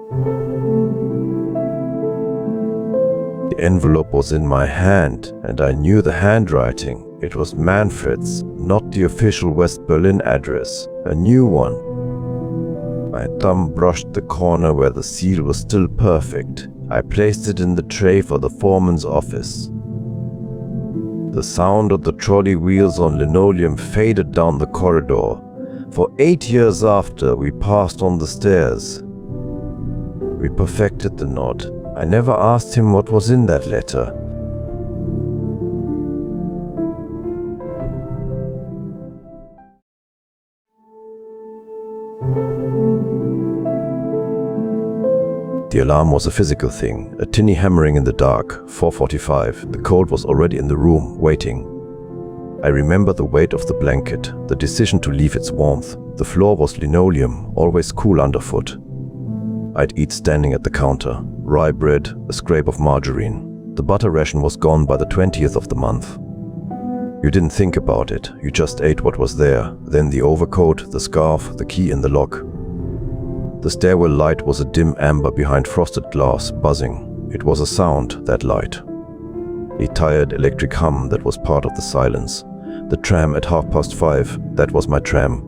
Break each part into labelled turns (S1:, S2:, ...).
S1: The envelope was in my hand, and I knew the handwriting. It was Manfred's, not the official West Berlin address, a new one. My thumb brushed the corner where the seal was still perfect. I placed it in the tray for the foreman's office. The sound of the trolley wheels on linoleum faded down the corridor. For 8 years after, we passed on the stairs. We perfected the nod. I never asked him what was in that letter. The alarm was a physical thing, a tinny hammering in the dark. 4:45. The cold was already in the room, waiting. I remember the weight of the blanket, the decision to leave its warmth. The floor was linoleum, always cool underfoot. I'd eat standing at the counter. Rye bread, a scrape of margarine. The butter ration was gone by the 20th of the month. You didn't think about it, you just ate what was there. Then the overcoat, the scarf, the key in the lock. The stairwell light was a dim amber behind frosted glass, buzzing. It was a sound, that light. A tired electric hum that was part of the silence. The tram at 5:30, that was my tram.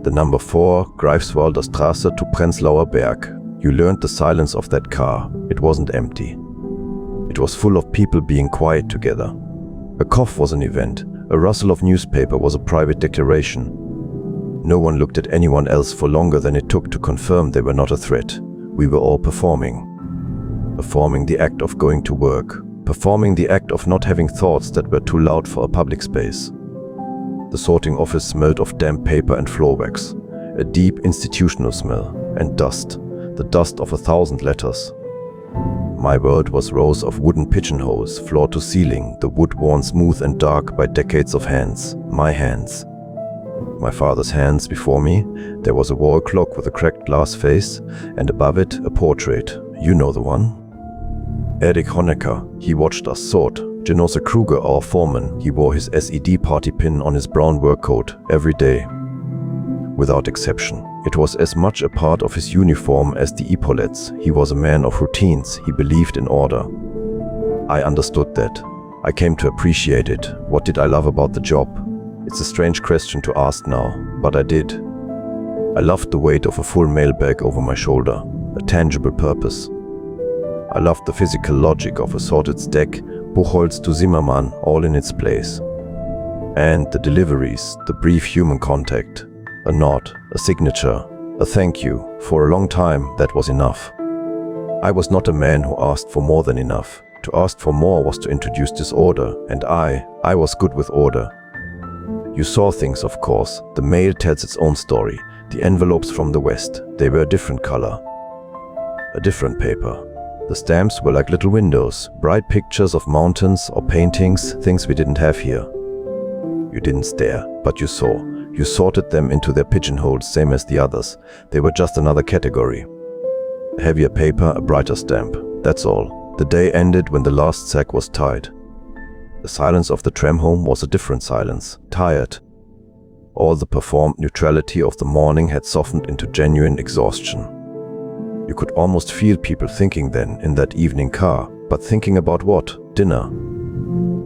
S1: The number 4, Greifswalder Straße to Prenzlauer Berg. You learned the silence of that car. It wasn't empty. It was full of people being quiet together. A cough was an event. A rustle of newspaper was a private declaration. No one looked at anyone else for longer than it took to confirm they were not a threat. We were all performing. Performing the act of going to work. Performing the act of not having thoughts that were too loud for a public space. The sorting office smelled of damp paper and floor wax. A deep institutional smell. And dust. The dust of 1,000 letters. My world was rows of wooden pigeonholes, floor to ceiling, the wood worn smooth and dark by decades of hands. My hands. My father's hands before me. There was a wall clock with a cracked glass face, and above it a portrait. You know the one. Erich Honecker. He watched us sort. Genosse Kruger, our foreman. He wore his SED party pin on his brown work coat every day. Without exception. It was as much a part of his uniform as the epaulets. He was a man of routines. He believed in order. I understood that. I came to appreciate it. What did I love about the job? It's a strange question to ask now, but I did. I loved the weight of a full mailbag over my shoulder, a tangible purpose. I loved the physical logic of a sorted stack, Buchholz to Zimmermann, all in its place. And the deliveries, the brief human contact. A nod, a signature, a thank you. For a long time, that was enough. I was not a man who asked for more than enough. To ask for more was to introduce disorder, and I was good with order. You saw things, of course. The mail tells its own story. The envelopes from the West, they were a different color. A different paper. The stamps were like little windows, bright pictures of mountains or paintings, things we didn't have here. You didn't stare, but you saw. You sorted them into their pigeonholes, same as the others. They were just another category. A heavier paper, a brighter stamp. That's all. The day ended when the last sack was tied. The silence of the tram home was a different silence, tired. All the performed neutrality of the morning had softened into genuine exhaustion. You could almost feel people thinking then in that evening car, but thinking about what? Dinner.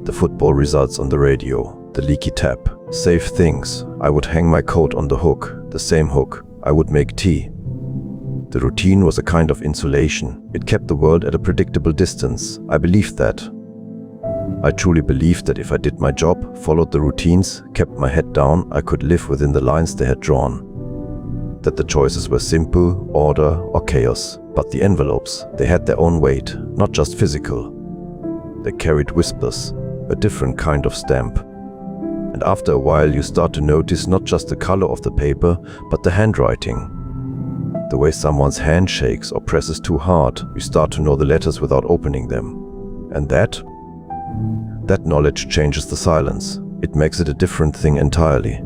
S1: The football results on the radio, the leaky tap, safe things. I would hang my coat on the hook, the same hook. I would make tea. The routine was a kind of insulation. It kept the world at a predictable distance. I believed that. I truly believed that if I did my job, followed the routines, kept my head down, I could live within the lines they had drawn. That the choices were simple, order, or chaos. But the envelopes, they had their own weight, not just physical. They carried whispers, a different kind of stamp. And after a while you start to notice not just the color of the paper, but the handwriting. The way someone's hand shakes or presses too hard, you start to know the letters without opening them. And that knowledge changes the silence. It makes it a different thing entirely.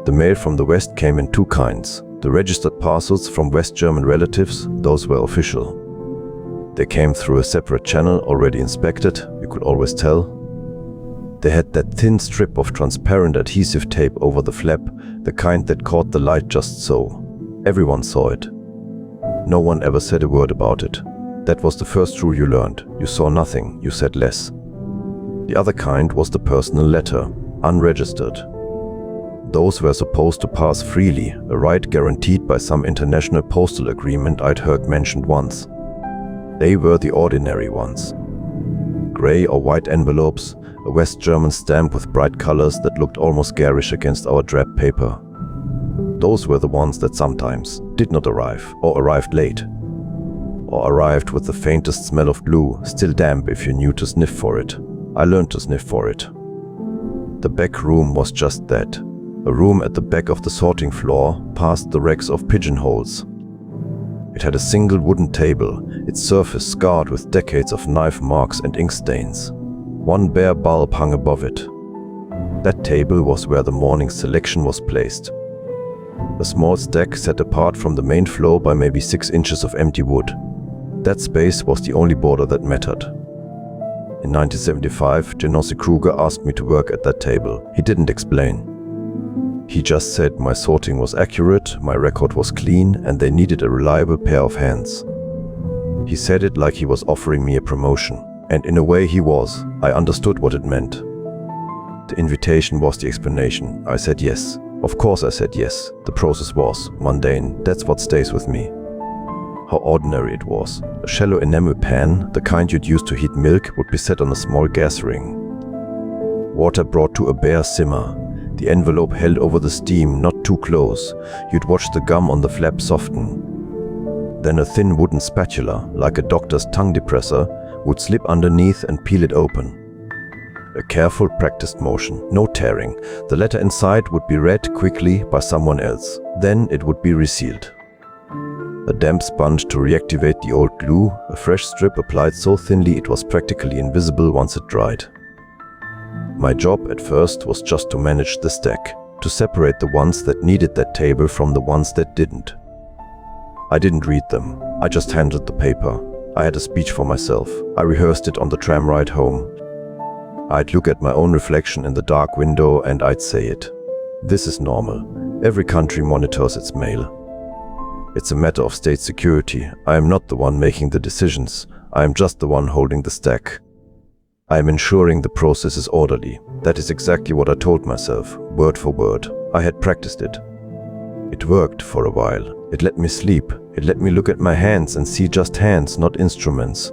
S1: The mail from the West came in two kinds. The registered parcels from West German relatives, those were official. They came through a separate channel, already inspected, you could always tell. They had that thin strip of transparent adhesive tape over the flap, the kind that caught the light just so. Everyone saw it. No one ever said a word about it. That was the first rule you learned. You saw nothing, you said less. The other kind was the personal letter, unregistered. Those were supposed to pass freely, a right guaranteed by some international postal agreement I'd heard mentioned once. They were the ordinary ones. Grey or white envelopes, a West German stamp with bright colors that looked almost garish against our drab paper. Those were the ones that sometimes did not arrive, or arrived late. Or arrived with the faintest smell of glue, still damp if you knew to sniff for it. I learned to sniff for it. The back room was just that. A room at the back of the sorting floor, past the racks of pigeonholes. It had a single wooden table, its surface scarred with decades of knife marks and ink stains. One bare bulb hung above it. That table was where the morning's selection was placed. A small stack set apart from the main floor by maybe 6 inches of empty wood. That space was the only border that mattered. In 1975, Genossi Kruger asked me to work at that table. He didn't explain. He just said my sorting was accurate, my record was clean, and they needed a reliable pair of hands. He said it like he was offering me a promotion. And in a way he was. I understood what it meant. The invitation was the explanation. I said yes. Of course I said yes. The process was mundane. That's what stays with me. How ordinary it was. A shallow enamel pan, the kind you'd use to heat milk, would be set on a small gas ring. Water brought to a bare simmer. The envelope held over the steam, not too close. You'd watch the gum on the flap soften. Then a thin wooden spatula, like a doctor's tongue depressor, would slip underneath and peel it open. A careful, practiced motion, no tearing. The letter inside would be read quickly by someone else. Then it would be resealed. A damp sponge to reactivate the old glue, a fresh strip applied so thinly it was practically invisible once it dried. My job at first was just to manage the stack, to separate the ones that needed that table from the ones that didn't. I didn't read them, I just handled the paper. I had a speech for myself. I rehearsed it on the tram ride home. I'd look at my own reflection in the dark window and I'd say it. This is normal. Every country monitors its mail. It's a matter of state security. I am not the one making the decisions. I am just the one holding the stack. I am ensuring the process is orderly. That is exactly what I told myself, word for word. I had practiced it. It worked for a while. It let me sleep. It let me look at my hands and see just hands, not instruments.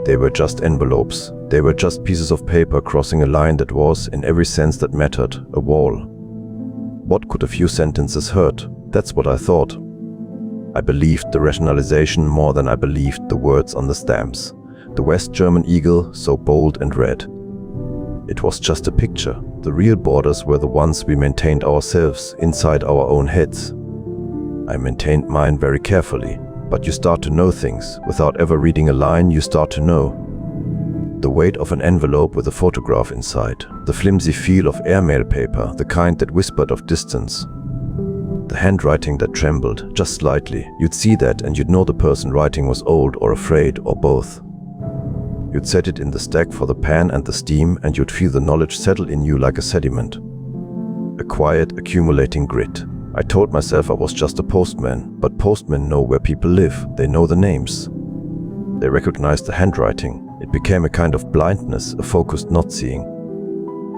S1: They were just envelopes. They were just pieces of paper crossing a line that was, in every sense that mattered, a wall. What could a few sentences hurt? That's what I thought. I believed the rationalization more than I believed the words on the stamps. The West German eagle, so bold and red. It was just a picture. The real borders were the ones we maintained ourselves, inside our own heads. I maintained mine very carefully, but you start to know things. Without ever reading a line, you start to know. The weight of an envelope with a photograph inside, the flimsy feel of airmail paper, the kind that whispered of distance. The handwriting that trembled, just slightly. You'd see that and you'd know the person writing was old or afraid or both. You'd set it in the stack for the pan and the steam, and you'd feel the knowledge settle in you like a sediment. A quiet, accumulating grit. I told myself I was just a postman, but postmen know where people live. They know the names. They recognized the handwriting. It became a kind of blindness, a focused not seeing.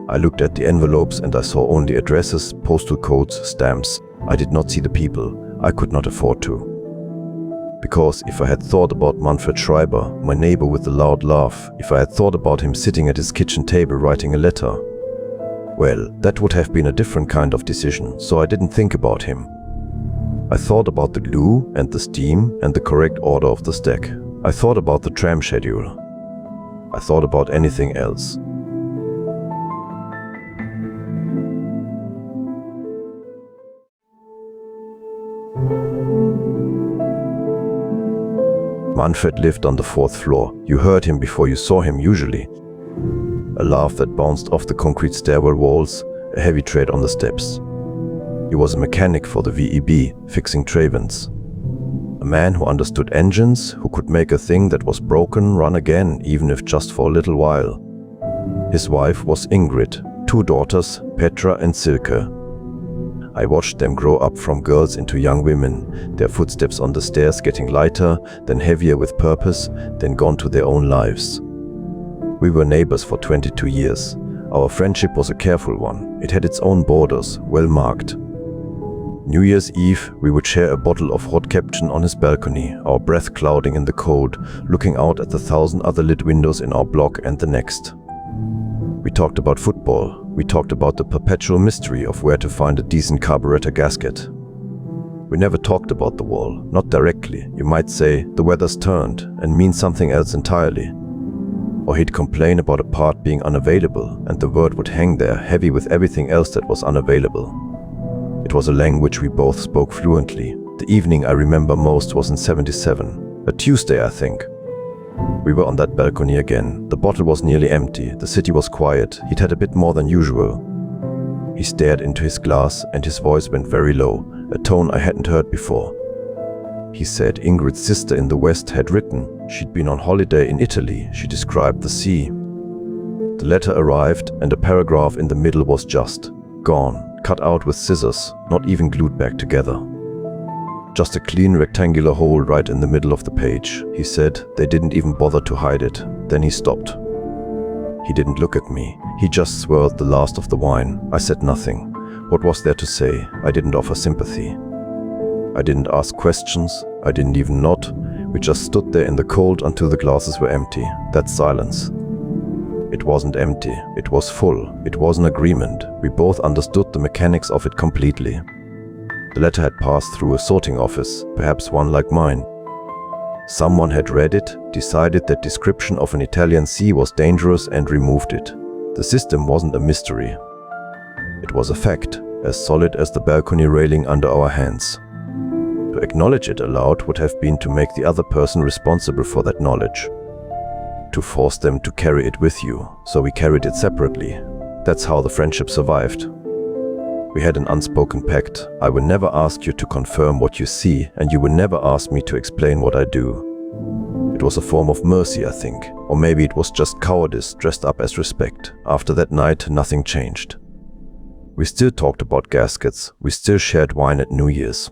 S1: I looked at the envelopes and I saw only addresses, postal codes, stamps. I did not see the people. I could not afford to. Because if I had thought about Manfred Schreiber, my neighbor with the loud laugh, if I had thought about him sitting at his kitchen table writing a letter, well, that would have been a different kind of decision, so I didn't think about him. I thought about the glue and the steam and the correct order of the stack. I thought about the tram schedule. I thought about anything else. Manfred lived on the 4th floor. You heard him before you saw him usually. A laugh that bounced off the concrete stairwell walls, a heavy tread on the steps. He was a mechanic for the VEB, fixing Travens. A man who understood engines, who could make a thing that was broken run again, even if just for a little while. His wife was Ingrid, 2 daughters, Petra and Silke. I watched them grow up from girls into young women, their footsteps on the stairs getting lighter, then heavier with purpose, then gone to their own lives. We were neighbors for 22 years. Our friendship was a careful one. It had its own borders, well marked. New Year's Eve, we would share a bottle of Rotkäppchen on his balcony, our breath clouding in the cold, looking out at the 1,000 other lit windows in our block and the next. We talked about football. We talked about the perpetual mystery of where to find a decent carburetor gasket. We never talked about the wall, not directly. You might say, the weather's turned, and mean something else entirely. Or he'd complain about a part being unavailable, and the word would hang there, heavy with everything else that was unavailable. It was a language we both spoke fluently. The evening I remember most was in '77, a Tuesday, I think. We were on that balcony again. The bottle was nearly empty. The city was quiet. He'd had a bit more than usual. He stared into his glass and his voice went very low, a tone I hadn't heard before. He said Ingrid's sister in the West had written. She'd been on holiday in Italy. She described the sea. The letter arrived and a paragraph in the middle was just gone, cut out with scissors, not even glued back together. Just a clean rectangular hole right in the middle of the page. He said they didn't even bother to hide it. Then he stopped. He didn't look at me. He just swirled the last of the wine. I said nothing. What was there to say? I didn't offer sympathy. I didn't ask questions. I didn't even nod. We just stood there in the cold until the glasses were empty. That's silence. It wasn't empty. It was full. It was an agreement. We both understood the mechanics of it completely. The letter had passed through a sorting office, perhaps one like mine. Someone had read it, decided that description of an Italian sea was dangerous and removed it. The system wasn't a mystery. It was a fact, as solid as the balcony railing under our hands. To acknowledge it aloud would have been to make the other person responsible for that knowledge. To force them to carry it with you, so we carried it separately. That's how the friendship survived. We had an unspoken pact. I will never ask you to confirm what you see, and you will never ask me to explain what I do. It was a form of mercy, I think, or maybe it was just cowardice dressed up as respect. After that night, nothing changed. We still talked about gaskets, we still shared wine at New Year's.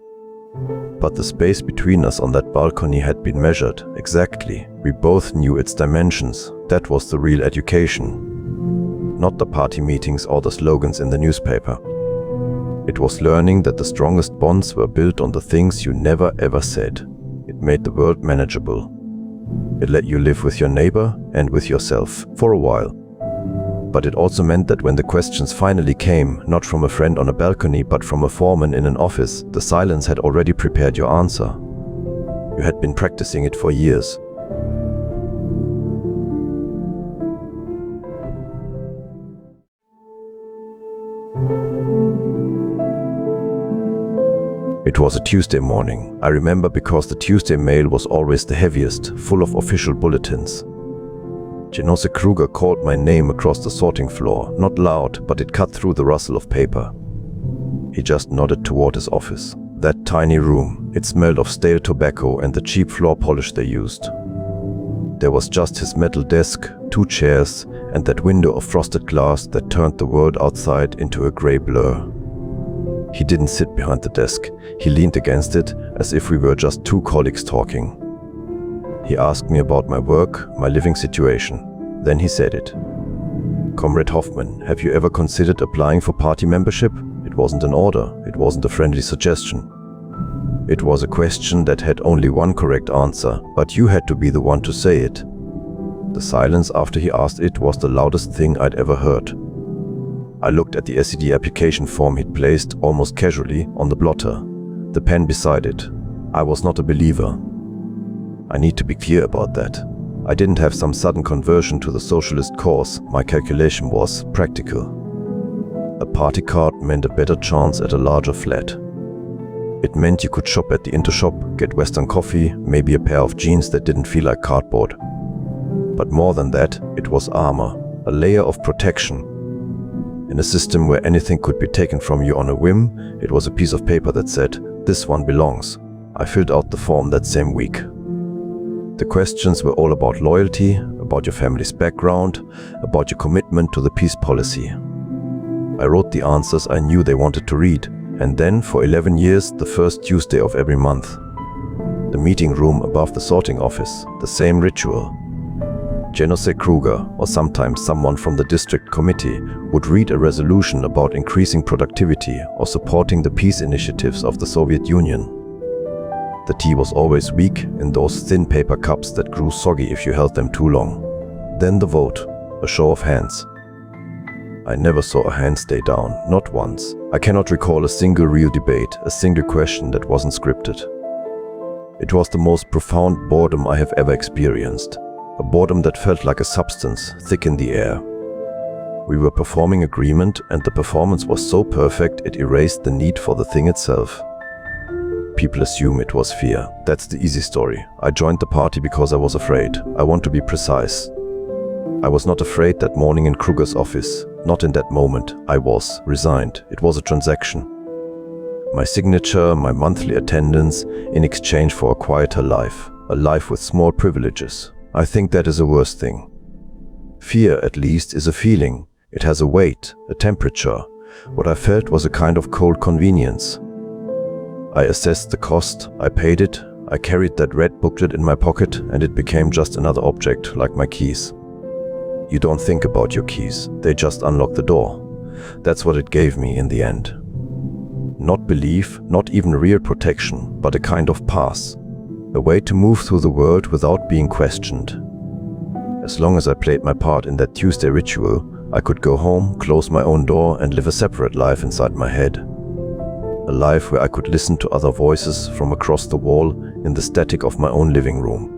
S1: But the space between us on that balcony had been measured, exactly. We both knew its dimensions. That was the real education. Not the party meetings or the slogans in the newspaper. It was learning that the strongest bonds were built on the things you never ever said. It made the world manageable. It let you live with your neighbor and with yourself for a while. But it also meant that when the questions finally came, not from a friend on a balcony but from a foreman in an office, the silence had already prepared your answer. You had been practicing it for years. It was a Tuesday morning. I remember because the Tuesday mail was always the heaviest, full of official bulletins. Genose Kruger called my name across the sorting floor, not loud, but it cut through the rustle of paper. He just nodded toward his office. That tiny room, it smelled of stale tobacco and the cheap floor polish they used. There was just his metal desk, 2 chairs, and that window of frosted glass that turned the world outside into a gray blur. He didn't sit behind the desk. He leaned against it as if we were just 2 colleagues talking. He asked me about my work, my living situation. Then he said it. Comrade Hoffman, have you ever considered applying for party membership? It wasn't an order. It wasn't a friendly suggestion. It was a question that had only one correct answer, but you had to be the one to say it. The silence after he asked it was the loudest thing I'd ever heard. I looked at the SED application form he'd placed, almost casually, on the blotter, the pen beside it. I was not a believer. I need to be clear about that. I didn't have some sudden conversion to the socialist cause. My calculation was practical. A party card meant a better chance at a larger flat. It meant you could shop at the Intershop, get Western coffee, maybe a pair of jeans that didn't feel like cardboard. But more than that, it was armor, a layer of protection. In a system where anything could be taken from you on a whim, it was a piece of paper that said, "This one belongs." I filled out the form that same week. The questions were all about loyalty, about your family's background, about your commitment to the peace policy. I wrote the answers I knew they wanted to read, and then for 11 years, the first Tuesday of every month. The meeting room above the sorting office, the same ritual. Genose Kruger, or sometimes someone from the district committee, would read a resolution about increasing productivity or supporting the peace initiatives of the Soviet Union. The tea was always weak in those thin paper cups that grew soggy if you held them too long. Then the vote, a show of hands. I never saw a hand stay down, not once. I cannot recall a single real debate, a single question that wasn't scripted. It was the most profound boredom I have ever experienced. A boredom that felt like a substance, thick in the air. We were performing agreement, and the performance was so perfect it erased the need for the thing itself. People assume it was fear. That's the easy story. I joined the party because I was afraid. I want to be precise. I was not afraid that morning in Kruger's office. Not in that moment. I was resigned. It was a transaction. My signature, my monthly attendance, in exchange for a quieter life. A life with small privileges. I think that is a worse thing. Fear, at least, is a feeling. It has a weight, a temperature. What I felt was a kind of cold convenience. I assessed the cost, I paid it, I carried that red booklet in my pocket, and it became just another object, like my keys. You don't think about your keys, they just unlock the door. That's what it gave me in the end. Not belief, not even real protection, but a kind of pass. A way to move through the world without being questioned. As long as I played my part in that Tuesday ritual, I could go home, close my own door, and live a separate life inside my head. A life where I could listen to other voices from across the wall in the static of my own living room.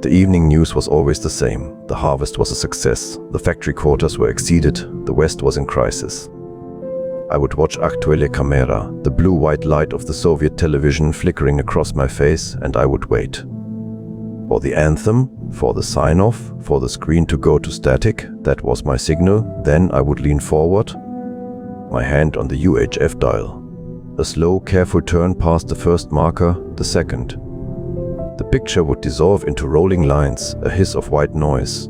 S1: The evening news was always the same. The harvest was a success. The factory quotas were exceeded. The West was in crisis. I would watch Aktuelle Kamera, the blue-white light of the Soviet television flickering across my face, and I would wait. For the anthem, for the sign-off, for the screen to go to static, that was my signal. Then I would lean forward, my hand on the UHF dial. A slow, careful turn past the first marker, the second. The picture would dissolve into rolling lines, a hiss of white noise.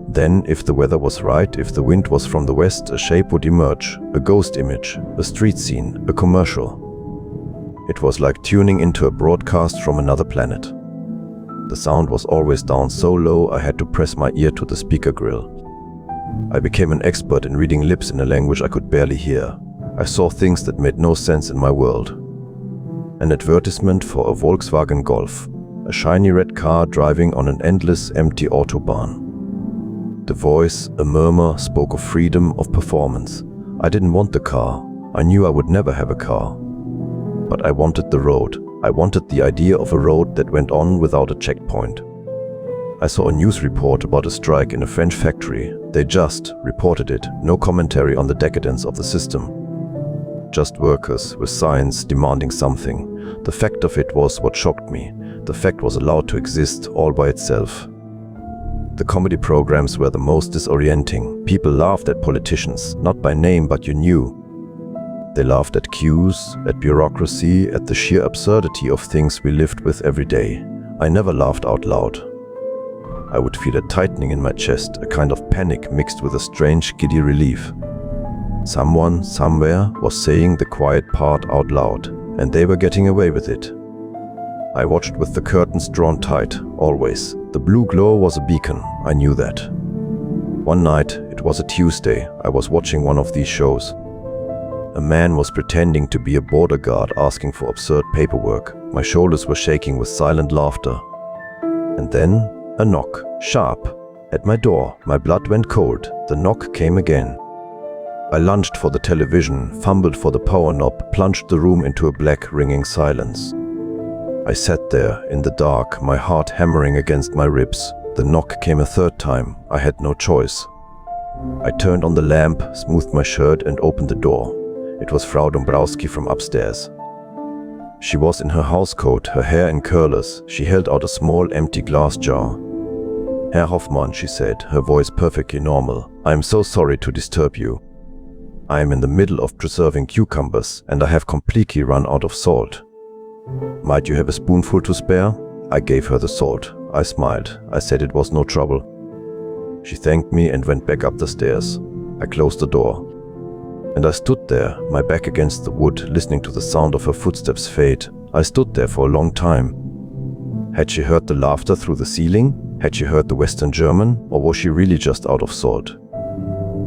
S1: Then, if the weather was right, if the wind was from the west, a shape would emerge, a ghost image, a street scene, a commercial. It was like tuning into a broadcast from another planet. The sound was always down so low I had to press my ear to the speaker grill. I became an expert in reading lips in a language I could barely hear. I saw things that made no sense in my world. An advertisement for a Volkswagen Golf, a shiny red car driving on an endless empty autobahn. The voice, a murmur, spoke of freedom, of performance. I didn't want the car. I knew I would never have a car. But I wanted the road. I wanted the idea of a road that went on without a checkpoint. I saw a news report about a strike in a French factory. They just reported it, no commentary on the decadence of the system. Just workers with signs demanding something. The fact of it was what shocked me. The fact was allowed to exist all by itself. The comedy programs were the most disorienting. People laughed at politicians, not by name, but you knew. They laughed at queues, at bureaucracy, at the sheer absurdity of things we lived with every day. I never laughed out loud. I would feel a tightening in my chest, a kind of panic mixed with a strange, giddy relief. Someone, somewhere, was saying the quiet part out loud, and they were getting away with it. I watched with the curtains drawn tight, always. The blue glow was a beacon, I knew that. One night, it was a Tuesday, I was watching one of these shows. A man was pretending to be a border guard asking for absurd paperwork. My shoulders were shaking with silent laughter. And then, a knock, sharp, at my door. My blood went cold. The knock came again. I lunged for the television, fumbled for the power knob, plunged the room into a black, ringing silence. I sat there, in the dark, my heart hammering against my ribs. The knock came a third time. I had no choice. I turned on the lamp, smoothed my shirt, and opened the door. It was Frau Dombrowski from upstairs. She was in her housecoat, her hair in curlers. She held out a small empty glass jar. "Herr Hoffmann," she said, her voice perfectly normal, "I am so sorry to disturb you. I am in the middle of preserving cucumbers and I have completely run out of salt. Might you have a spoonful to spare?" I gave her the salt. I smiled. I said it was no trouble. She thanked me and went back up the stairs. I closed the door. And I stood there, my back against the wood, listening to the sound of her footsteps fade. I stood there for a long time. Had she heard the laughter through the ceiling? Had she heard the Western German? Or was she really just out of salt?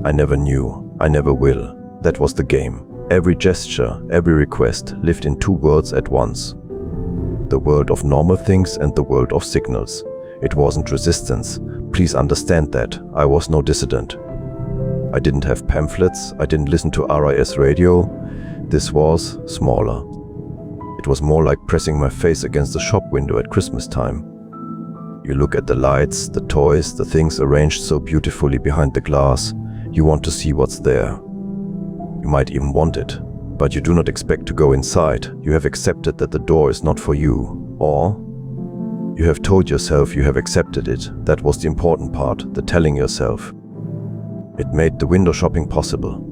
S1: I never knew. I never will. That was the game. Every gesture, every request lived in two worlds at once. The world of normal things and the world of signals. It wasn't resistance. Please understand that. I was no dissident. I didn't have pamphlets. I didn't listen to RIS radio. This was smaller. It was more like pressing my face against the shop window at Christmas time. You look at the lights, the toys, the things arranged so beautifully behind the glass. You want to see what's there. You might even want it, but you do not expect to go inside. You have accepted that the door is not for you. Or you have told yourself you have accepted it. That was the important part, the telling yourself. It made the window shopping possible.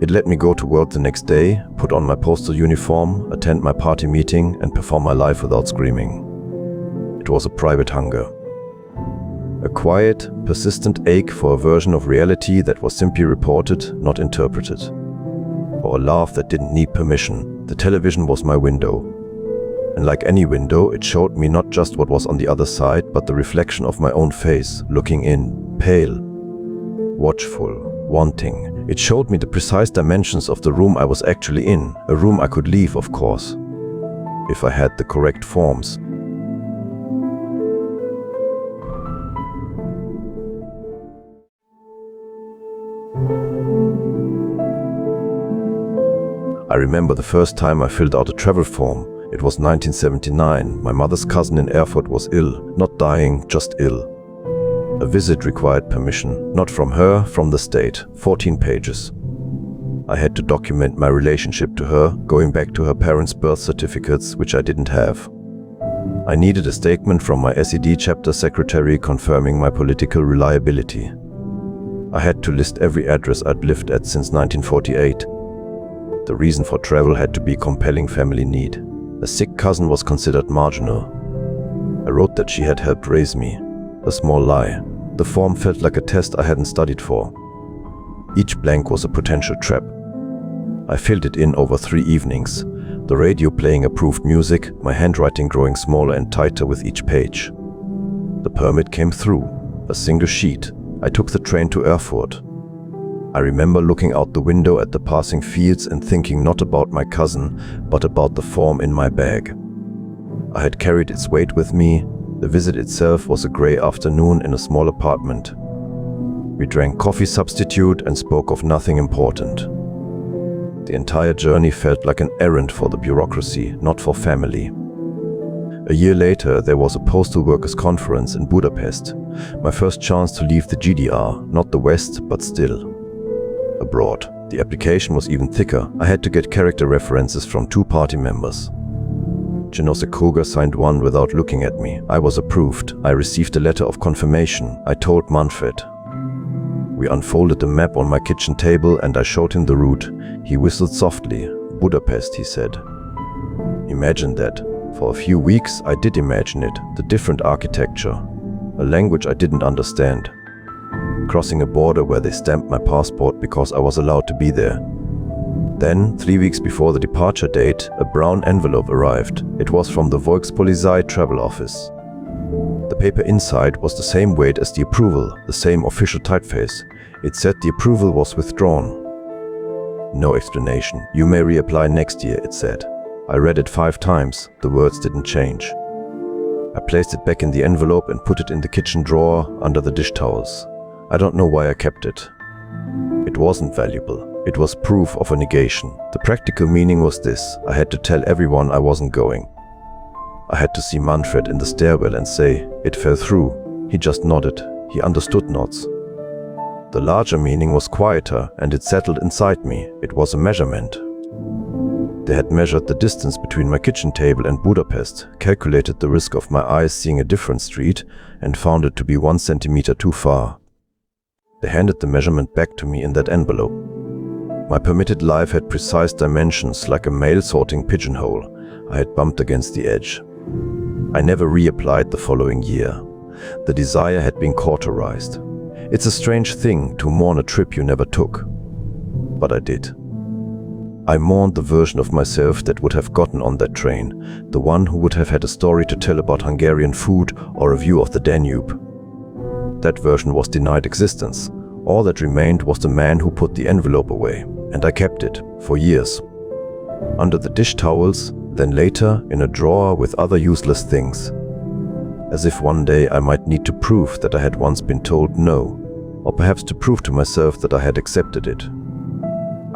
S1: It let me go to work the next day, put on my postal uniform, attend my party meeting, and perform my life without screaming. It was a private hunger. A quiet, persistent ache for a version of reality that was simply reported, not interpreted. For a laugh that didn't need permission. The television was my window. And like any window, it showed me not just what was on the other side, but the reflection of my own face, looking in, pale, watchful, wanting. It showed me the precise dimensions of the room I was actually in, a room I could leave, of course, if I had the correct forms. I remember the first time I filled out a travel form. It was 1979. My mother's cousin in Erfurt was ill, not dying, just ill. A visit required permission, not from her, from the state, 14 pages. I had to document my relationship to her, going back to her parents' birth certificates, which I didn't have. I needed a statement from my SED chapter secretary confirming my political reliability. I had to list every address I'd lived at since 1948. The reason for travel had to be compelling family need. A sick cousin was considered marginal. I wrote that she had helped raise me. A small lie. The form felt like a test I hadn't studied for. Each blank was a potential trap. I filled it in over 3 evenings, the radio playing approved music, my handwriting growing smaller and tighter with each page. The permit came through, a single sheet. I took the train to Erfurt. I remember looking out the window at the passing fields and thinking not about my cousin, but about the form in my bag. I had carried its weight with me. The visit itself was a grey afternoon in a small apartment. We drank coffee substitute and spoke of nothing important. The entire journey felt like an errand for the bureaucracy, not for family. A year later, there was a postal workers' conference in Budapest. My first chance to leave the GDR, not the West, but still. Abroad. The application was even thicker. I had to get character references from 2 party members. Genosse Kruger signed one without looking at me. I was approved. I received a letter of confirmation. I told Manfred. We unfolded the map on my kitchen table and I showed him the route. He whistled softly. Budapest, he said. Imagine that. For a few weeks I did imagine it. The different architecture. A language I didn't understand. Crossing a border where they stamped my passport because I was allowed to be there. Then, 3 weeks before the departure date, a brown envelope arrived. It was from the Volkspolizei travel office. The paper inside was the same weight as the approval, the same official typeface. It said the approval was withdrawn. No explanation. You may reapply next year, it said. I read it 5 times. The words didn't change. I placed it back in the envelope and put it in the kitchen drawer under the dish towels. I don't know why I kept it. It wasn't valuable. It was proof of a negation. The practical meaning was this: I had to tell everyone I wasn't going. I had to see Manfred in the stairwell and say, "It fell through." He just nodded. He understood nods. The larger meaning was quieter, and it settled inside me. It was a measurement. They had measured the distance between my kitchen table and Budapest, calculated the risk of my eyes seeing a different street, and found it to be 1 centimeter too far. They handed the measurement back to me in that envelope. My permitted life had precise dimensions like a mail-sorting pigeonhole. I had bumped against the edge. I never reapplied the following year. The desire had been cauterized. It's a strange thing to mourn a trip you never took. But I did. I mourned the version of myself that would have gotten on that train, the one who would have had a story to tell about Hungarian food or a view of the Danube. That version was denied existence. All that remained was the man who put the envelope away, and I kept it for years. Under the dish towels, then later in a drawer with other useless things. As if one day I might need to prove that I had once been told no, or perhaps to prove to myself that I had accepted it.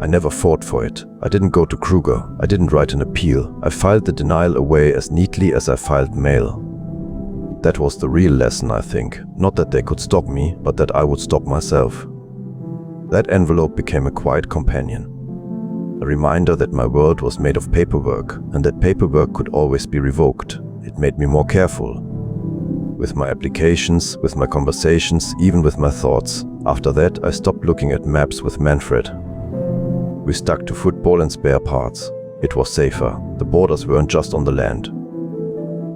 S1: I never fought for it. I didn't go to Kruger. I didn't write an appeal. I filed the denial away as neatly as I filed mail. That was the real lesson, I think. Not that they could stop me, but that I would stop myself. That envelope became a quiet companion. A reminder that my world was made of paperwork, and that paperwork could always be revoked. It made me more careful. With my applications, with my conversations, even with my thoughts. After that, I stopped looking at maps with Manfred. We stuck to football and spare parts. It was safer. The borders weren't just on the land.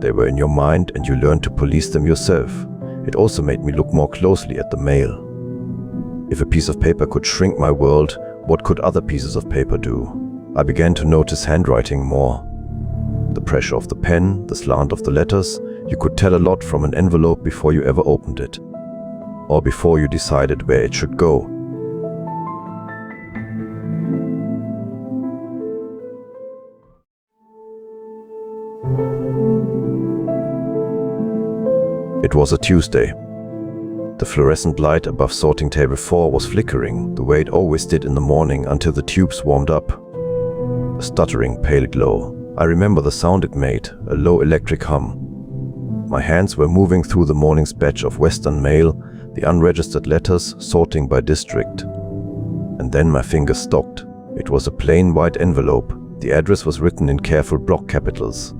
S1: They were in your mind, and you learned to police them yourself. It also made me look more closely at the mail. If a piece of paper could shrink my world, what could other pieces of paper do? I began to notice handwriting more. The pressure of the pen, the slant of the letters. You could tell a lot from an envelope before you ever opened it, or before you decided where it should go. It was a Tuesday. The fluorescent light above sorting table 4 was flickering, the way it always did in the morning until the tubes warmed up. A stuttering pale glow. I remember the sound it made, a low electric hum. My hands were moving through the morning's batch of Western mail, the unregistered letters sorting by district. And then my fingers stopped. It was a plain white envelope. The address was written in careful block capitals.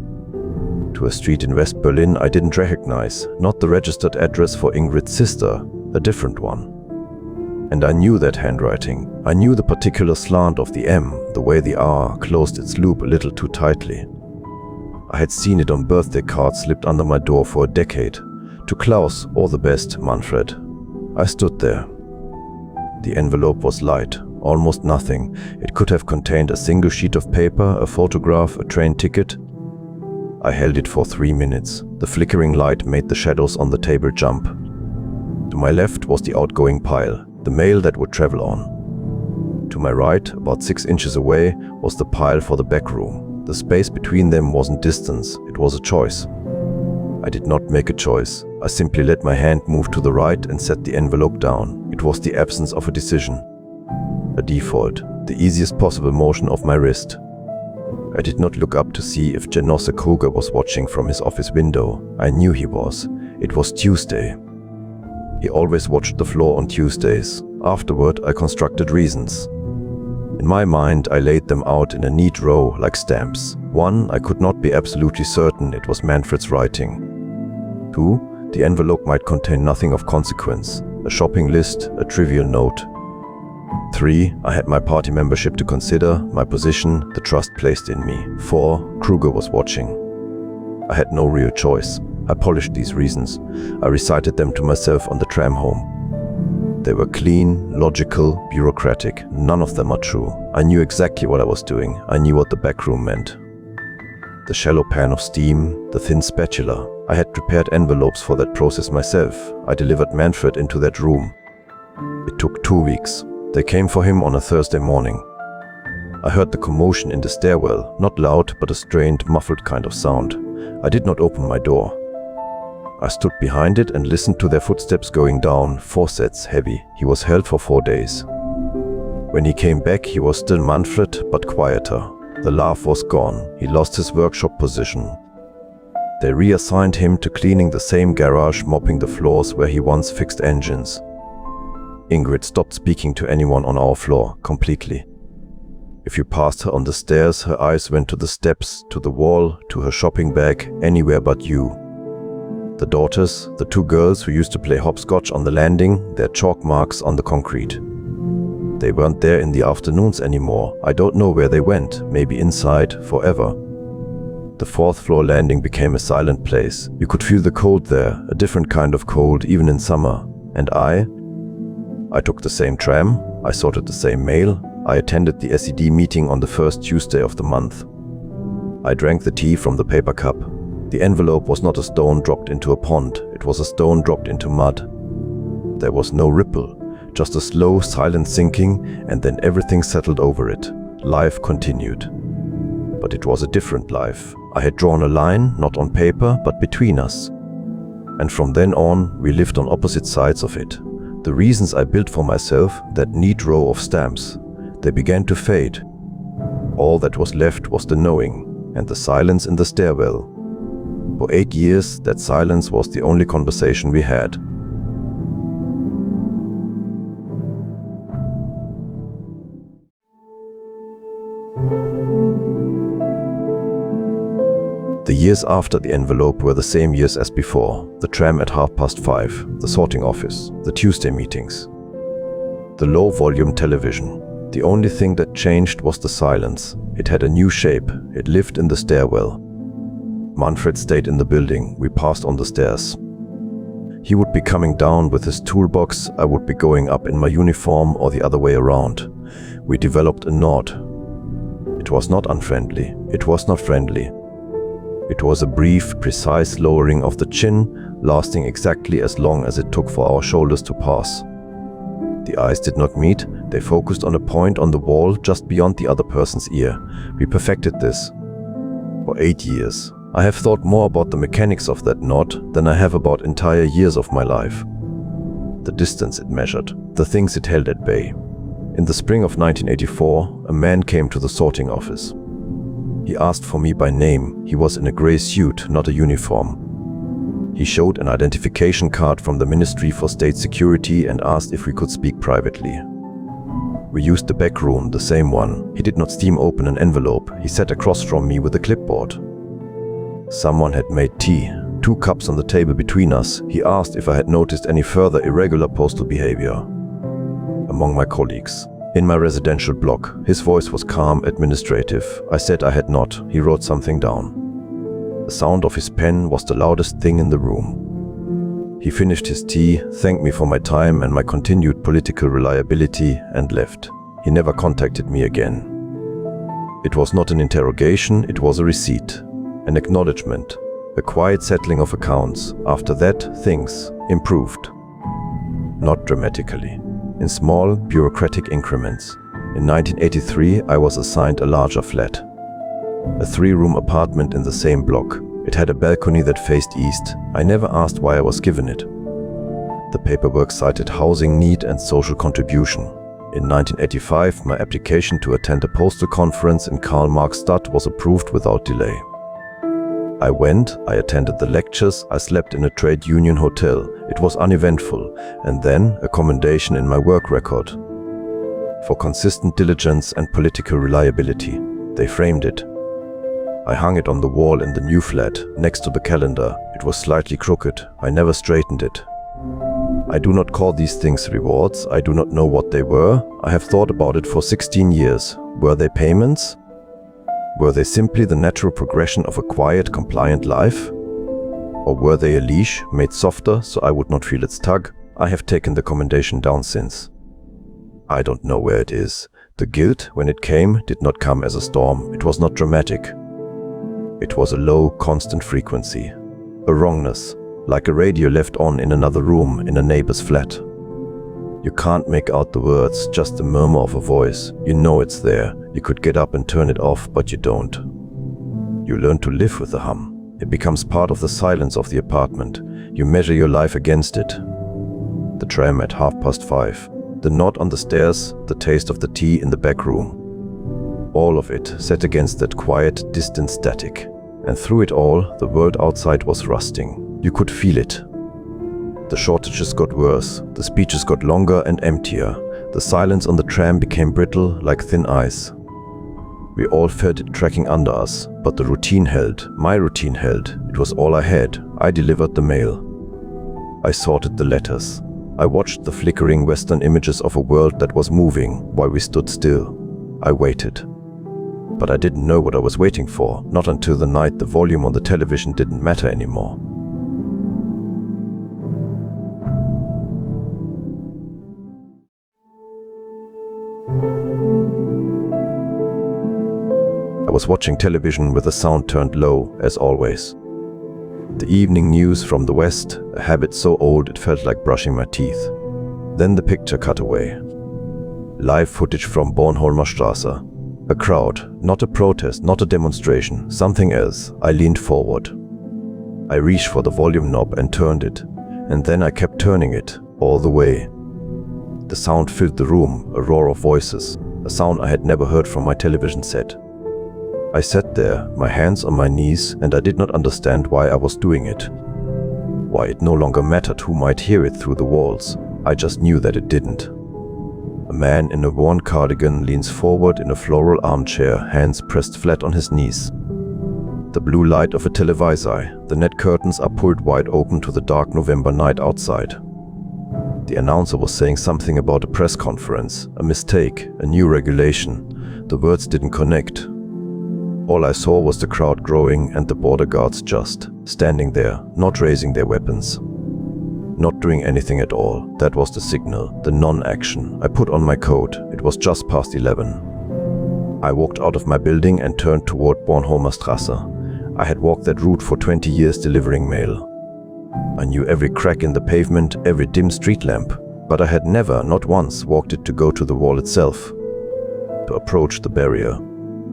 S1: To a street in West Berlin I didn't recognize, not the registered address for Ingrid's sister, a different one. And I knew that handwriting. I knew the particular slant of the M, the way the R closed its loop a little too tightly. I had seen it on birthday cards slipped under my door for a decade. To Klaus, all the best, Manfred. I stood there. The envelope was light, almost nothing. It could have contained a single sheet of paper, a photograph, a train ticket. I held it for 3 minutes. The flickering light made the shadows on the table jump. To my left was the outgoing pile, the mail that would travel on. To my right, about 6 inches away, was the pile for the back room. The space between them wasn't distance, it was a choice. I did not make a choice. I simply let my hand move to the right and set the envelope down. It was the absence of a decision. A default, the easiest possible motion of my wrist. I did not look up to see if Genosse Kruger was watching from his office window. I knew he was. It was Tuesday. He always watched the floor on Tuesdays. Afterward, I constructed reasons. In my mind, I laid them out in a neat row like stamps. 1, I could not be absolutely certain it was Manfred's writing. 2, the envelope might contain nothing of consequence, a shopping list, a trivial note. 3, I had my party membership to consider, my position, the trust placed in me. 4, Kruger was watching. I had no real choice. I polished these reasons. I recited them to myself on the tram home. They were clean, logical, bureaucratic. None of them are true. I knew exactly what I was doing. I knew what the back room meant. The shallow pan of steam, the thin spatula. I had prepared envelopes for that process myself. I delivered Manfred into that room. It took 2 weeks. They came for him on a Thursday morning. I heard the commotion in the stairwell, not loud, but a strained, muffled kind of sound. I did not open my door. I stood behind it and listened to their footsteps going down, 4 sets heavy. He was held for 4 days. When he came back, he was still Manfred, but quieter. The laugh was gone. He lost his workshop position. They reassigned him to cleaning the same garage, mopping the floors where he once fixed engines. Ingrid stopped speaking to anyone on our floor, completely. If you passed her on the stairs, her eyes went to the steps, to the wall, to her shopping bag, anywhere but you. The daughters, the two girls who used to play hopscotch on the landing, their chalk marks on the concrete. They weren't there in the afternoons anymore. I don't know where they went, maybe inside, forever. The fourth floor landing became a silent place. You could feel the cold there, a different kind of cold, even in summer. And I took the same tram, I sorted the same mail, I attended the SED meeting on the first Tuesday of the month. I drank the tea from the paper cup. The envelope was not a stone dropped into a pond, it was a stone dropped into mud. There was no ripple, just a slow, silent sinking, and then everything settled over it. Life continued. But it was a different life. I had drawn a line, not on paper, but between us. And from then on, we lived on opposite sides of it. The reasons I built for myself, that neat row of stamps, they began to fade. All that was left was the knowing, and the silence in the stairwell. For 8 years, that silence was the only conversation we had. The years after the envelope were the same years as before. The tram at 5:30, the sorting office, the Tuesday meetings. The low-volume television. The only thing that changed was the silence. It had a new shape. It lived in the stairwell. Manfred stayed in the building. We passed on the stairs. He would be coming down with his toolbox. I would be going up in my uniform, or the other way around. We developed a nod. It was not unfriendly. It was not friendly. It was a brief, precise lowering of the chin, lasting exactly as long as it took for our shoulders to pass. The eyes did not meet. They focused on a point on the wall just beyond the other person's ear. We perfected this. For 8 years. I have thought more about the mechanics of that nod than I have about entire years of my life. The distance it measured, the things it held at bay. In the spring of 1984, a man came to the sorting office. He asked for me by name. He was in a grey suit, not a uniform. He showed an identification card from the Ministry for State Security and asked if we could speak privately. We used the back room, the same one. He did not steam open an envelope. He sat across from me with a clipboard. Someone had made tea, 2 cups on the table between us. He asked if I had noticed any further irregular postal behavior among my colleagues. In my residential block, his voice was calm, administrative. I said I had not. He wrote something down. The sound of his pen was the loudest thing in the room. He finished his tea, thanked me for my time and my continued political reliability, and left. He never contacted me again. It was not an interrogation, it was a receipt, an acknowledgement, a quiet settling of accounts. After that, things improved. Not dramatically. In small, bureaucratic increments. In 1983, I was assigned a larger flat. A 3-room apartment in the same block. It had a balcony that faced east. I never asked why I was given it. The paperwork cited housing need and social contribution. In 1985, my application to attend a postal conference in Karl-Marx-Stadt was approved without delay. I went, I attended the lectures, I slept in a trade union hotel. It was uneventful, and then a commendation in my work record. For consistent diligence and political reliability, they framed it. I hung it on the wall in the new flat, next to the calendar. It was slightly crooked. I never straightened it. I do not call these things rewards. I do not know what they were. I have thought about it for 16 years. Were they payments? Were they simply the natural progression of a quiet, compliant life? Or were they a leash, made softer so I would not feel its tug? I have taken the commendation down since. I don't know where it is. The guilt, when it came, did not come as a storm. It was not dramatic. It was a low, constant frequency. A wrongness, like a radio left on in another room in a neighbor's flat. You can't make out the words, just the murmur of a voice. You know it's there. You could get up and turn it off, but you don't. You learn to live with the hum. It becomes part of the silence of the apartment. You measure your life against it. The tram at 5:30, the nod on the stairs, the taste of the tea in the back room. All of it set against that quiet, distant static. And through it all, the world outside was rusting. You could feel it. The shortages got worse, the speeches got longer and emptier. The silence on the tram became brittle like thin ice. We all felt it tracking under us, but the routine held. My routine held. It was all I had. I delivered the mail. I sorted the letters. I watched the flickering Western images of a world that was moving while we stood still. I waited. But I didn't know what I was waiting for, not until the night the volume on the television didn't matter anymore. I was watching television with the sound turned low, as always. The evening news from the West, a habit so old it felt like brushing my teeth. Then the picture cut away. Live footage from Bornholmer Straße. A crowd, not a protest, not a demonstration, something else. I leaned forward. I reached for the volume knob and turned it, and then I kept turning it, all the way. The sound filled the room, a roar of voices, a sound I had never heard from my television set. I sat there, my hands on my knees, and I did not understand why I was doing it. Why it no longer mattered who might hear it through the walls. I just knew that it didn't. A man in a worn cardigan leans forward in a floral armchair, hands pressed flat on his knees. The blue light of a televisor, the net curtains are pulled wide open to the dark November night outside. The announcer was saying something about a press conference, a mistake, a new regulation. The words didn't connect. All I saw was the crowd growing and the border guards just standing there, not raising their weapons. Not doing anything at all. That was the signal, the non-action. I put on my coat. It was just past 11. I walked out of my building and turned toward Bornholmer Straße. I had walked that route for 20 years delivering mail. I knew every crack in the pavement, every dim street lamp, but I had never, not once, walked it to go to the wall itself, to approach the barrier.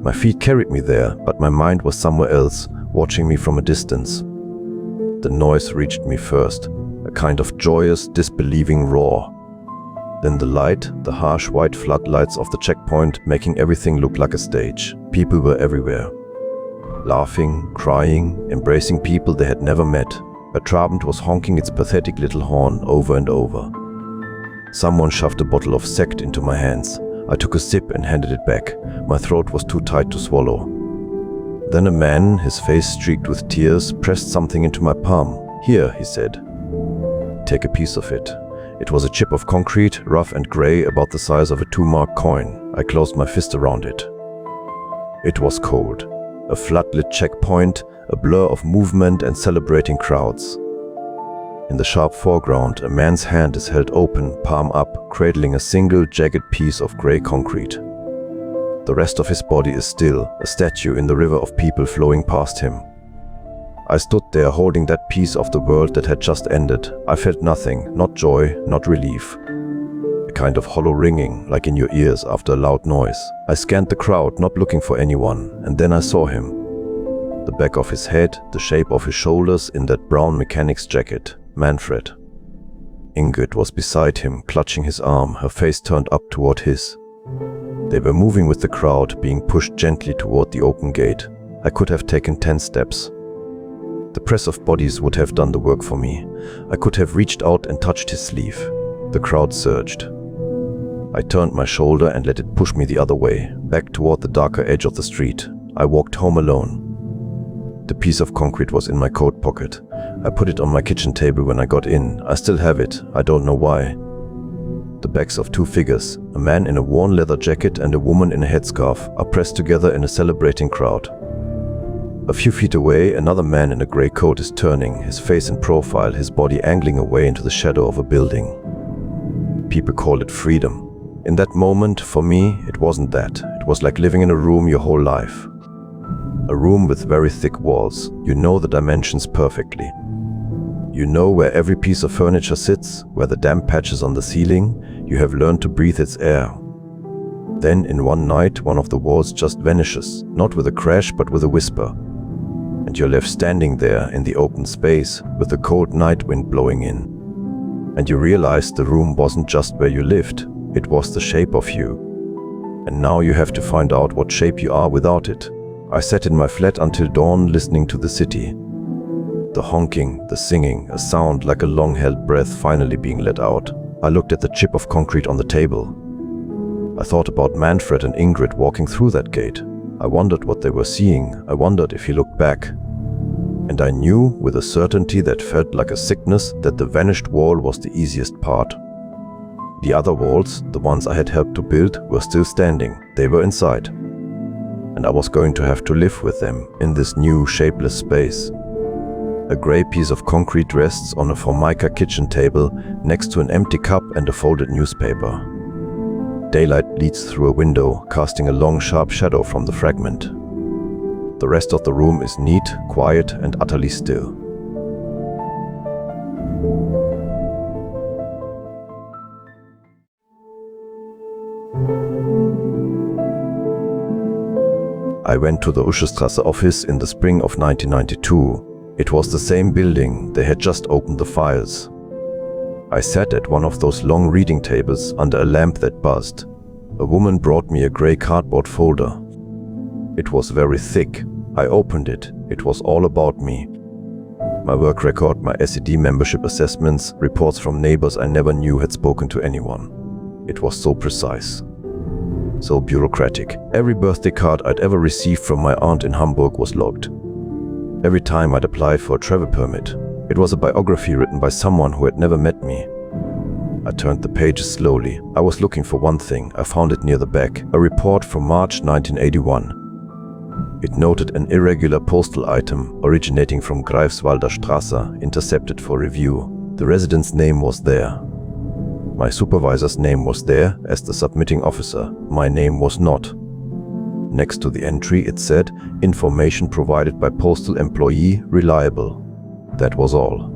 S1: My feet carried me there, but my mind was somewhere else, watching me from a distance. The noise reached me first, a kind of joyous, disbelieving roar. Then the light, the harsh white floodlights of the checkpoint, making everything look like a stage. People were everywhere. Laughing, crying, embracing people they had never met. A Trabant was honking its pathetic little horn over and over. Someone shoved a bottle of sect into my hands. I took a sip and handed it back. My throat was too tight to swallow. Then a man, his face streaked with tears, pressed something into my palm. "Here," he said. "Take a piece of it." It was a chip of concrete, rough and grey, about the size of a 2-mark coin. I closed my fist around it. It was cold. A floodlit checkpoint, a blur of movement and celebrating crowds. In the sharp foreground, a man's hand is held open, palm up, cradling a single, jagged piece of grey concrete. The rest of his body is still, a statue in the river of people flowing past him. I stood there holding that piece of the world that had just ended. I felt nothing, not joy, not relief. A kind of hollow ringing, like in your ears after a loud noise. I scanned the crowd, not looking for anyone, and then I saw him. The back of his head, the shape of his shoulders in that brown mechanic's jacket. Manfred. Ingrid was beside him, clutching his arm, her face turned up toward his. They were moving with the crowd, being pushed gently toward the open gate. I could have taken 10 steps. The press of bodies would have done the work for me. I could have reached out and touched his sleeve. The crowd surged. I turned my shoulder and let it push me the other way, back toward the darker edge of the street. I walked home alone. The piece of concrete was in my coat pocket. I put it on my kitchen table when I got in. I still have it. I don't know why. The backs of 2 figures, a man in a worn leather jacket and a woman in a headscarf, are pressed together in a celebrating crowd. A few feet away, another man in a grey coat is turning, his face in profile, his body angling away into the shadow of a building. People call it freedom. In that moment, for me, it wasn't that. It was like living in a room your whole life. A room with very thick walls. You know the dimensions perfectly. You know where every piece of furniture sits, where the damp patches on the ceiling. You have learned to breathe its air. Then, in one night, one of the walls just vanishes, not with a crash, but with a whisper. And you're left standing there in the open space, with the cold night wind blowing in. And you realize the room wasn't just where you lived, it was the shape of you. And now you have to find out what shape you are without it. I sat in my flat until dawn, listening to the city. The honking, the singing, a sound like a long-held breath finally being let out. I looked at the chip of concrete on the table. I thought about Manfred and Ingrid walking through that gate. I wondered what they were seeing. I wondered if he looked back. And I knew with a certainty that felt like a sickness that the vanished wall was the easiest part. The other walls, the ones I had helped to build, were still standing. They were inside. And I was going to have to live with them in this new, shapeless space. A grey piece of concrete rests on a formica kitchen table next to an empty cup and a folded newspaper. Daylight leads through a window, casting a long, sharp shadow from the fragment. The rest of the room is neat, quiet, and utterly still. I went to the Uschstrasse office in the spring of 1992. It was the same building. They had just opened the files. I sat at one of those long reading tables under a lamp that buzzed. A woman brought me a grey cardboard folder. It was very thick. I opened it. It was all about me. My work record, my SED membership assessments, reports from neighbors I never knew had spoken to anyone. It was so precise. So bureaucratic. Every birthday card I'd ever received from my aunt in Hamburg was logged. Every time I'd apply for a travel permit, it was a biography written by someone who had never met me. I turned the pages slowly. I was looking for one thing. I found it near the back, a report from March 1981. It noted an irregular postal item originating from Greifswalder Straße, intercepted for review. The resident's name was there. My supervisor's name was there as the submitting officer. My name was not. Next to the entry it said, "Information provided by postal employee, reliable." That was all.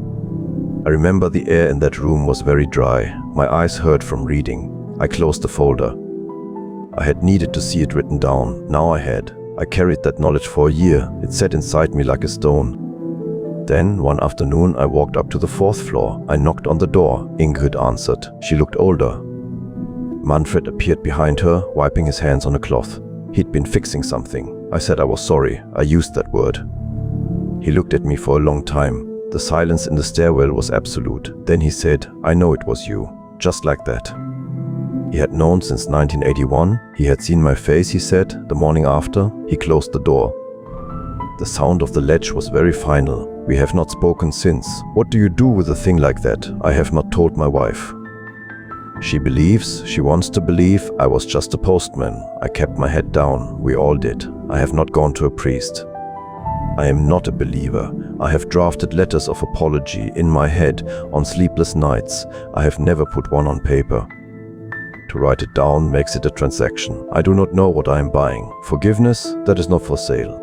S1: I remember the air in that room was very dry. My eyes hurt from reading. I closed the folder. I had needed to see it written down. Now I had. I carried that knowledge for a year. It sat inside me like a stone. Then, one afternoon, I walked up to the 4th floor. I knocked on the door. Ingrid answered. She looked older. Manfred appeared behind her, wiping his hands on a cloth. He'd been fixing something. I said I was sorry. I used that word. He looked at me for a long time. The silence in the stairwell was absolute. Then he said, "I know it was you." Just like that. He had known since 1981. He had seen my face, he said, the morning after. He closed the door. The sound of the latch was very final. "We have not spoken since. What do you do with a thing like that? I have not told my wife." She believes, she wants to believe, I was just a postman. I kept my head down. We all did. I have not gone to a priest. I am not a believer. I have drafted letters of apology in my head on sleepless nights. I have never put one on paper. To write it down makes it a transaction. I do not know what I am buying. Forgiveness, that is not for sale.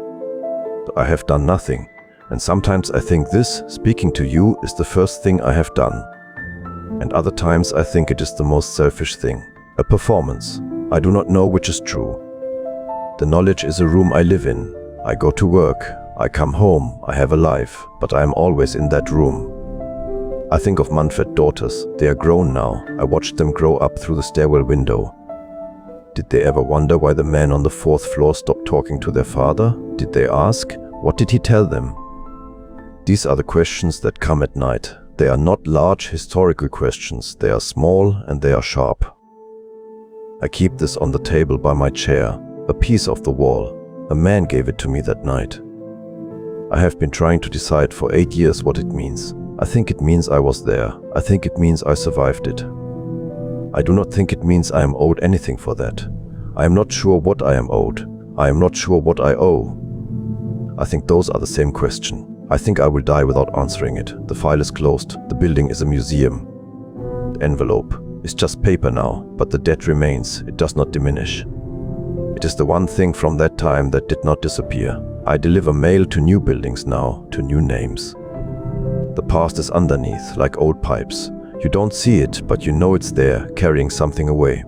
S1: I have done nothing. And sometimes I think this, speaking to you, is the first thing I have done. And other times I think it is the most selfish thing. A performance. I do not know which is true. The knowledge is a room I live in. I go to work. I come home. I have a life. But I am always in that room. I think of Manfred's daughters. They are grown now. I watched them grow up through the stairwell window. Did they ever wonder why the man on the 4th floor stopped talking to their father? Did they ask? What did he tell them? These are the questions that come at night. They are not large historical questions. They are small and they are sharp. I keep this on the table by my chair, a piece of the wall. A man gave it to me that night. I have been trying to decide for 8 years what it means. I think it means I was there. I think it means I survived it. I do not think it means I am owed anything for that. I am not sure what I am owed. I am not sure what I owe. I think those are the same question. I think I will die without answering it. The file is closed. The building is a museum. The envelope is just paper now, but the debt remains. It does not diminish. It is the one thing from that time that did not disappear. I deliver mail to new buildings now, to new names. The past is underneath, like old pipes. You don't see it, but you know it's there, carrying something away.